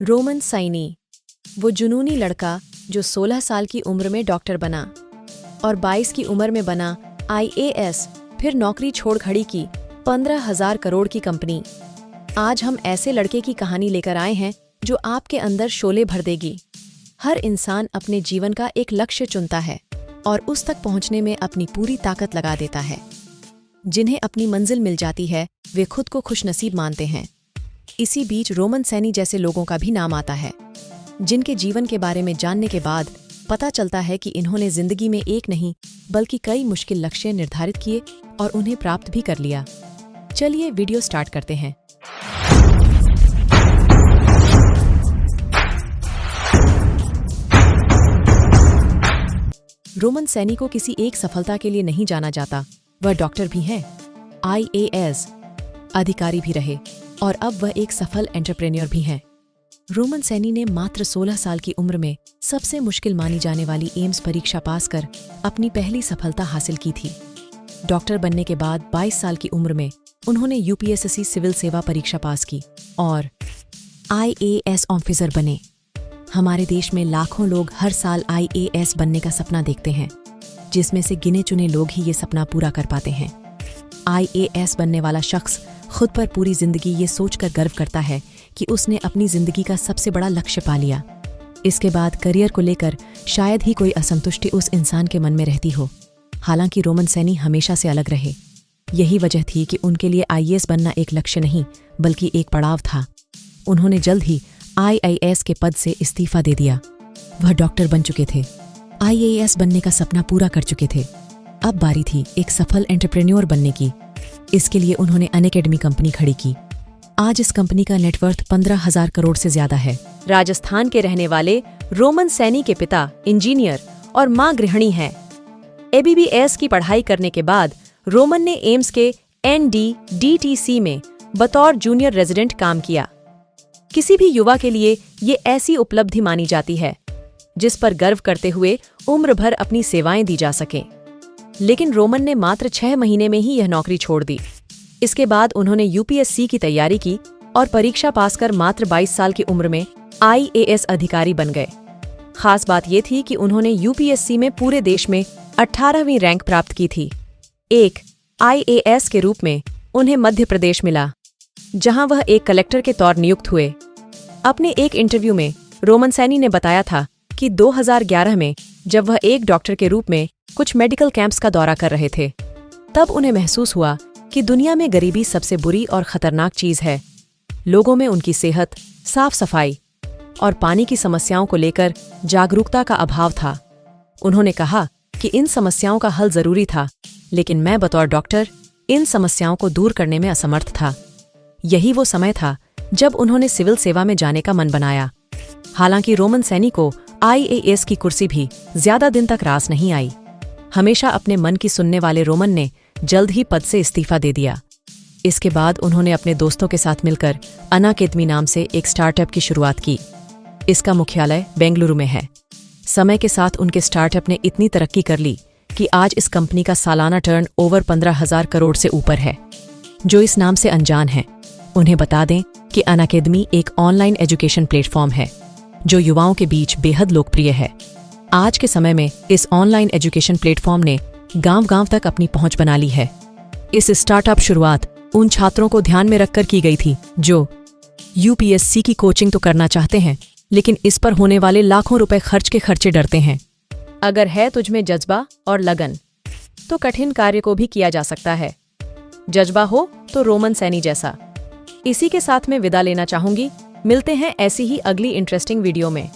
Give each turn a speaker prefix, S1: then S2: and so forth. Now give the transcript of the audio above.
S1: Roman Saini, वो जुनूनी लड़का जो 16 साल की उम्र में डॉक्टर बना और 22 की उम्र में बना IAS, फिर नौकरी छोड़ खड़ी की 15,000 करोड़ की कंपनी। आज हम ऐसे लड़के की कहानी लेकर आए हैं जो आपके अंदर शोले भर देगी। हर इंसान अपने जीवन का एक लक्ष्य चुनता है और उस तक पहुंचने में अपनी पूरी ताकत लगा देता है। जिन्हें अपनी मंजिल मिल जाती है वे खुद को खुशनसीब मानते हैं। इसी बीच रोमन सैनी जैसे लोगों का भी नाम आता है, जिनके जीवन के बारे में जानने के बाद पता चलता है कि इन्होंने जिंदगी में एक नहीं बल्कि कई मुश्किल लक्ष्य निर्धारित किए और उन्हें प्राप्त भी कर लिया। चलिए वीडियो स्टार्ट करते हैं। रोमन सैनी को किसी एक सफलता के लिए नहीं जाना जाता। वह डॉक्टर भी हैं, IAS अधिकारी भी रहे और अब वह एक सफल एंटरप्रेन्योर भी हैं। रोमन सैनी ने मात्र 16 साल की उम्र में सबसे मुश्किल मानी जाने वाली एम्स परीक्षा पास कर अपनी पहली सफलता हासिल की थी। डॉक्टर बनने के बाद 22 साल की उम्र में उन्होंने UPSSC सिविल सेवा परीक्षा पास की और IAS ऑफिसर बने। हमारे देश में लाखों लोग हर साल IAS बनने का सपना देखते हैं, जिसमें से गिने चुने लोग ही ये सपना पूरा कर पाते हैं। IAS बनने वाला शख्स खुद पर पूरी जिंदगी ये सोचकर गर्व करता है कि उसने अपनी जिंदगी का सबसे बड़ा लक्ष्य पा लिया। इसके बाद करियर को लेकर शायद ही कोई असंतुष्टि उस इंसान के मन में रहती हो। हालांकि रोमन सैनी हमेशा से अलग रहे। यही वजह थी कि उनके लिए IAS बनना एक लक्ष्य नहीं बल्कि एक पड़ाव था। उन्होंने जल्द ही IAS के पद से इस्तीफा दे दिया। वह डॉक्टर बन चुके थे, IAS बनने का सपना पूरा कर चुके थे। अब बारी थी एक सफल एंटरप्रेन्योर बनने की। इसके लिए उन्होंने अनअकैडमी कंपनी खड़ी की। आज इस कंपनी का नेटवर्थ 15,000 करोड़ से ज्यादा है। राजस्थान के रहने वाले रोमन सैनी के पिता इंजीनियर और मां गृहिणी हैं। ABBS की पढ़ाई करने के बाद रोमन ने एम्स के ND-DTC में बतौर जूनियर रेजिडेंट काम किया। किसी भी युवा के लिए ये ऐसी उपलब्धि मानी जाती है जिस पर गर्व करते हुए उम्र भर अपनी सेवाएं दी जा सकें। लेकिन रोमन ने मात्र 6 महीने में ही यह नौकरी छोड़ दी। इसके बाद उन्होंने UPSC की तैयारी की और परीक्षा पास कर मात्र 22 साल की उम्र में IAS अधिकारी बन गए। खास बात यह थी कि उन्होंने UPSC में पूरे देश में 18वीं रैंक प्राप्त की थी। एक IAS के रूप में उन्हें मध्य प्रदेश मिला, जहां वह एक कलेक्टर के तौर नियुक्त हुए। अपने एक इंटरव्यू में रोमन सैनी ने बताया था कि 2011 में जब वह एक डॉक्टर के रूप में कुछ मेडिकल कैंप्स का दौरा कर रहे थे, तब उन्हें महसूस हुआ कि दुनिया में गरीबी सबसे बुरी और खतरनाक चीज है। लोगों में उनकी सेहत, साफ सफाई और पानी की समस्याओं को लेकर जागरूकता का अभाव था। उन्होंने कहा कि इन समस्याओं का हल जरूरी था, लेकिन मैं बतौर डॉक्टर इन समस्याओं को दूर करने में असमर्थ था। यही वो समय था जब उन्होंने सिविल सेवा में जाने का मन बनाया। हालांकि रोमन सैनी को IAS की कुर्सी भी ज्यादा दिन तक रास नहीं आई। हमेशा अपने मन की सुनने वाले रोमन ने जल्द ही पद से इस्तीफा दे दिया। इसके बाद उन्होंने अपने दोस्तों के साथ मिलकर अनअकैडमी नाम से एक स्टार्टअप की शुरुआत की। इसका मुख्यालय बेंगलुरु में है। समय के साथ उनके स्टार्टअप ने इतनी तरक्की कर ली कि आज इस कंपनी का सालाना टर्न ओवर 15,000 करोड़ से ऊपर है। जो इस नाम से अनजान हैं, उन्हें बता दें कि अनअकैडमी एक ऑनलाइन एजुकेशन प्लेटफॉर्म है जो युवाओं के बीच बेहद लोकप्रिय है। आज के समय में इस ऑनलाइन एजुकेशन प्लेटफॉर्म ने गांव-गांव तक अपनी पहुंच बना ली है। इस स्टार्टअप शुरुआत उन छात्रों को ध्यान में रखकर की गई थी जो UPSC की कोचिंग तो करना चाहते हैं, लेकिन इस पर होने वाले लाखों रुपए खर्च के खर्चे डरते हैं। अगर है तुझमें जज्बा और लगन, तो कठिन कार्य को भी किया जा सकता है। जज्बा हो तो रोमन सैनी जैसा। इसी के साथ मैं विदा लेना चाहूंगी। मिलते हैं ऐसी ही अगली इंटरेस्टिंग वीडियो में।